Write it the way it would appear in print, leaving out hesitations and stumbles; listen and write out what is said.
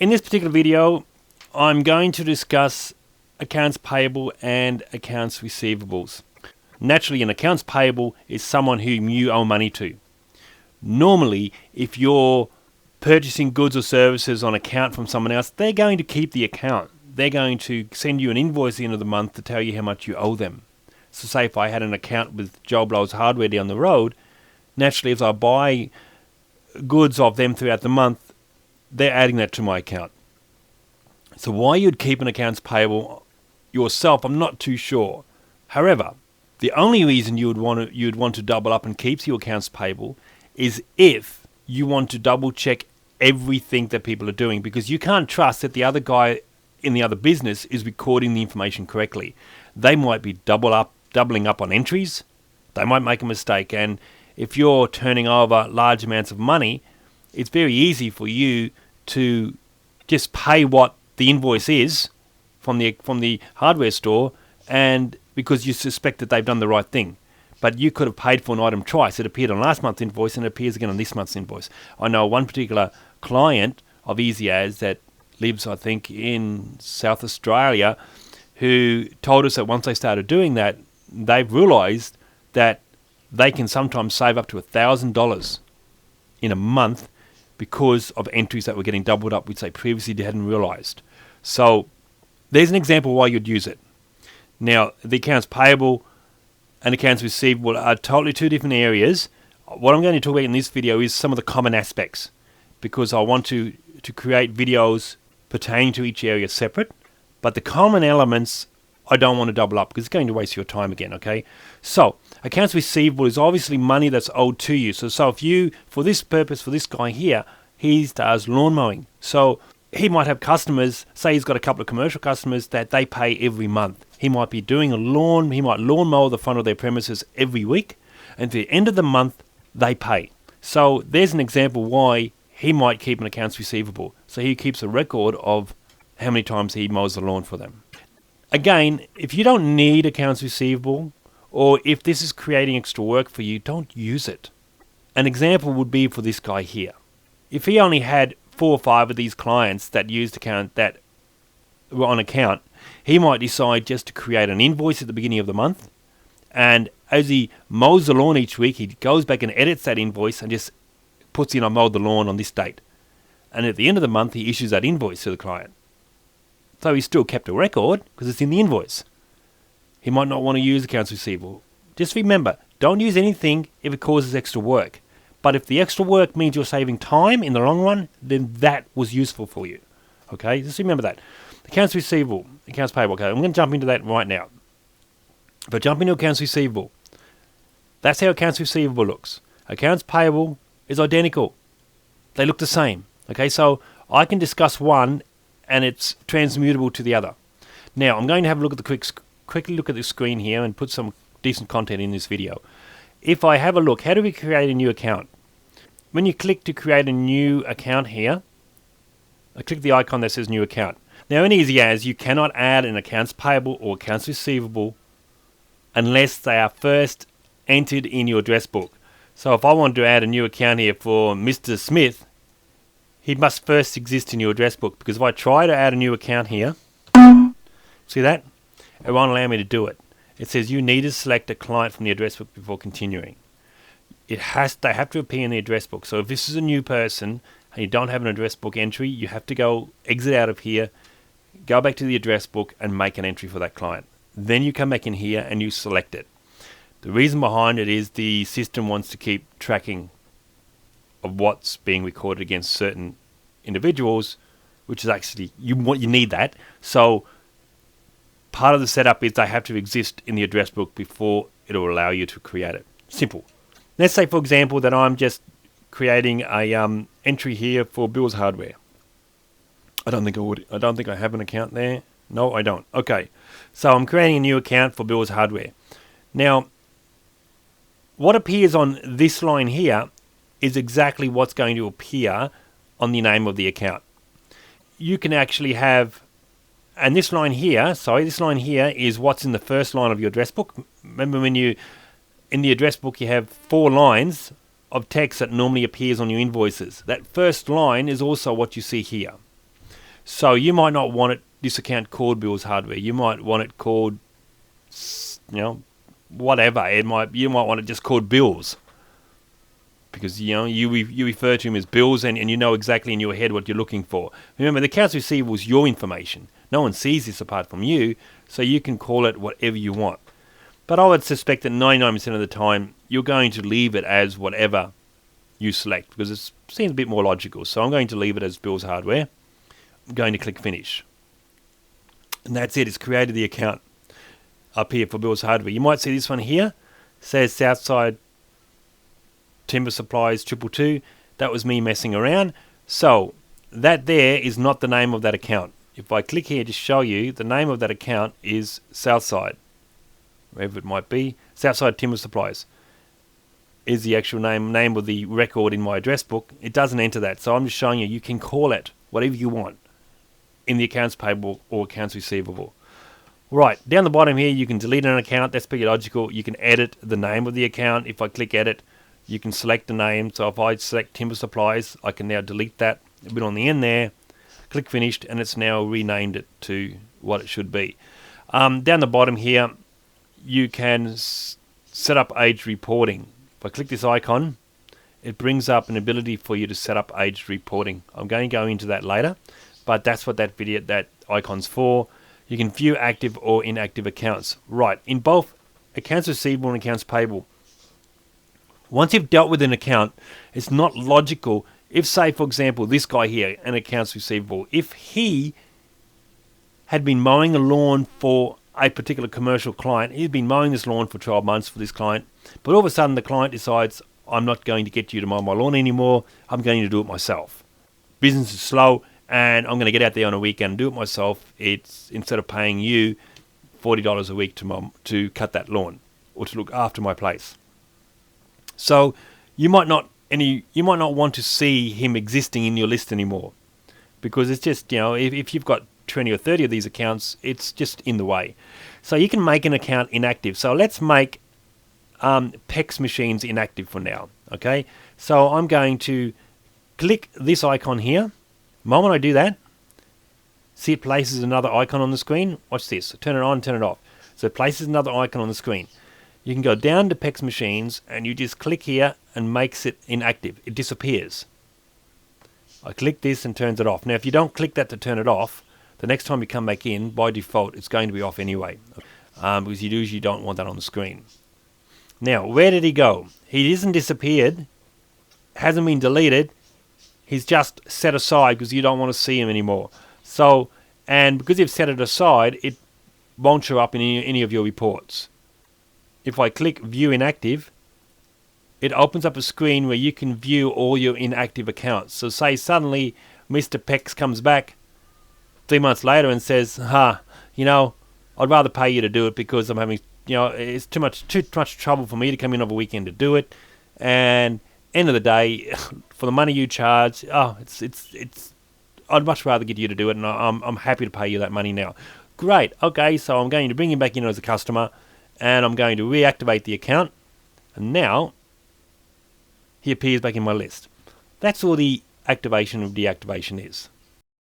In this particular video, I'm going to discuss accounts payable and accounts receivables. Naturally, an accounts payable is someone whom you owe money to. Normally, if you're purchasing goods or services on account from someone else, they're going to keep the account. They're going to send you an invoice at the end of the month to tell you how much you owe them. So say if I had an account with Joe Blow's Hardware down the road, naturally if I buy goods of them throughout the month, they're adding that to my account. So why you'd keep an accounts payable yourself, I'm not too sure. However, the only reason you'd want to double up and keep your accounts payable is if you want to double check everything that people are doing, because you can't trust that the other guy in the other business is recording the information correctly. They might be doubling up on entries. They might make a mistake, and if you're turning over large amounts of money, it's very easy for you to just pay what the invoice is from the hardware store, and because you suspect that they've done the right thing. But you could have paid for an item twice. It appeared on last month's invoice and it appears again on this month's invoice. I know one particular client of Easy As that lives, I think, in South Australia, who told us that once they started doing that, they've realised that they can sometimes save up to $1,000 in a month because of entries that were getting doubled up, which they previously hadn't realised. So there's an example why you'd use it. Now, the accounts payable and accounts receivable are totally two different areas. What I'm going to talk about in this video is some of the common aspects, because I want to create videos pertaining to each area separate, but the common elements I don't want to double up because it's going to waste your time again, okay? So, accounts receivable is obviously money that's owed to you. So if you, for this purpose, for this guy here, he does lawn mowing. So he might have customers, say he's got a couple of commercial customers that they pay every month. He might be doing he might lawn mow the front of their premises every week, and at the end of the month, they pay. So there's an example why he might keep an accounts receivable. So he keeps a record of how many times he mows the lawn for them. Again, if you don't need accounts receivable, or if this is creating extra work for you, don't use it. An example would be for this guy here. If he only had 4 or 5 of these clients that used account that were on account, he might decide just to create an invoice at the beginning of the month, and as he mows the lawn each week, he goes back and edits that invoice and just puts in, I mowed the lawn on this date. And at the end of the month, he issues that invoice to the client. So he's still kept a record because it's in the invoice. He might not want to use accounts receivable. Just remember, don't use anything if it causes extra work. But if the extra work means you're saving time in the long run, then that was useful for you. Okay, just remember that. Accounts receivable, accounts payable. Okay, I'm going to jump into that right now. If I jump into accounts receivable, that's how accounts receivable looks. Accounts payable is identical. They look the same. Okay, so I can discuss one and it's transmutable to the other. Now, I'm going to have a look at quickly look at the screen here and put some decent content in this video. If I have a look, how do we create a new account? When you click to create a new account here, I click the icon that says new account. Now in Easy As, you cannot add an accounts payable or accounts receivable unless they are first entered in your address book. So if I want to add a new account here for Mr. Smith, he must first exist in your address book, because if I try to add a new account here, see that? It won't allow me to do it. It says you need to select a client from the address book before continuing. They have to appear in the address book. So if this is a new person and you don't have an address book entry, you have to go exit out of here, go back to the address book and make an entry for that client. Then you come back in here and you select it. The reason behind it is the system wants to keep tracking of what's being recorded against certain individuals, which is actually, you need that. So part of the setup is they have to exist in the address book before it will allow you to create it. Simple. Let's say, for example, that I'm just creating a entry here for Bill's Hardware. I don't think I have an account there. No, I don't. Okay. So I'm creating a new account for Bill's Hardware. Now, what appears on this line here is exactly what's going to appear on the name of the account. You can actually have, and this line here is what's in the first line of your address book. Remember when in the address book you have 4 lines of text that normally appears on your invoices. That first line is also what you see here. So you might not want this account called Bills Hardware. You might want it called, whatever. You might want it just called Bills, because you refer to him as Bills, and you know exactly in your head what you're looking for. Remember, the accounts receivable is your information. No one sees this apart from you, so you can call it whatever you want. But I would suspect that 99% of the time you're going to leave it as whatever you select, because it seems a bit more logical. So I'm going to leave it as Bills Hardware. I'm going to click Finish. And that's it. It's created the account up here for Bills Hardware. You might see this one here. It says Southside Timber Supplies 222. That was me messing around. So that there is not the name of that account. If I click here to show you, the name of that account is Southside, wherever it might be. Southside Timber Supplies is the actual name of the record in my address book. It doesn't enter that. So I'm just showing you can call it whatever you want in the accounts payable or accounts receivable. Right, down the bottom here, you can delete an account. That's pretty logical. You can edit the name of the account. If I click edit, you can select the name. So if I select Timber Supplies, I can now delete that a bit on the end there. Click finished, and it's now renamed it to what it should be. Down the bottom here, you can set up age reporting. If I click this icon, it brings up an ability for you to set up age reporting. I'm going to go into that later, but that's what that icon's for. You can view active or inactive accounts. Right, in both accounts receivable and accounts payable, once you've dealt with an account, it's not logical. If, say, for example, this guy here, an accounts receivable, if he had been mowing the lawn for a particular commercial client, he'd been mowing this lawn for 12 months for this client, but all of a sudden the client decides, I'm not going to get you to mow my lawn anymore, I'm going to do it myself. Business is slow, and I'm going to get out there on a weekend and do it myself. It's instead of paying you $40 a week to cut that lawn or to look after my place. So you might not want to see him existing in your list anymore, because it's just, if you've got 20 or 30 of these accounts, it's just in the way. So you can make an account inactive. So let's make PEX machines inactive for now. Okay, so I'm going to click this icon here. The moment I do that, see, it places another icon on the screen. Watch this. Turn it on, turn it off. So it places another icon on the screen. You can go down to PEX machines, and you just click here and makes it inactive. It disappears. I click this and turns it off. Now, if you don't click that to turn it off, the next time you come back in, by default, it's going to be off anyway, because you usually don't want that on the screen. Now, where did he go? He isn't disappeared, hasn't been deleted. He's just set aside because you don't want to see him anymore. So, and because you've set it aside, it won't show up in any of your reports. If I click View Inactive, it opens up a screen where you can view all your inactive accounts. So say suddenly Mr. PEX comes back 3 months later and says, I'd rather pay you to do it because I'm having, it's too much trouble for me to come in over a weekend to do it. And end of the day, for the money you charge, I'd much rather get you to do it, and I'm happy to pay you that money now. Great. Okay, so I'm going to bring him back in as a customer, and I'm going to reactivate the account, and now he appears back in my list. That's all the activation and deactivation is.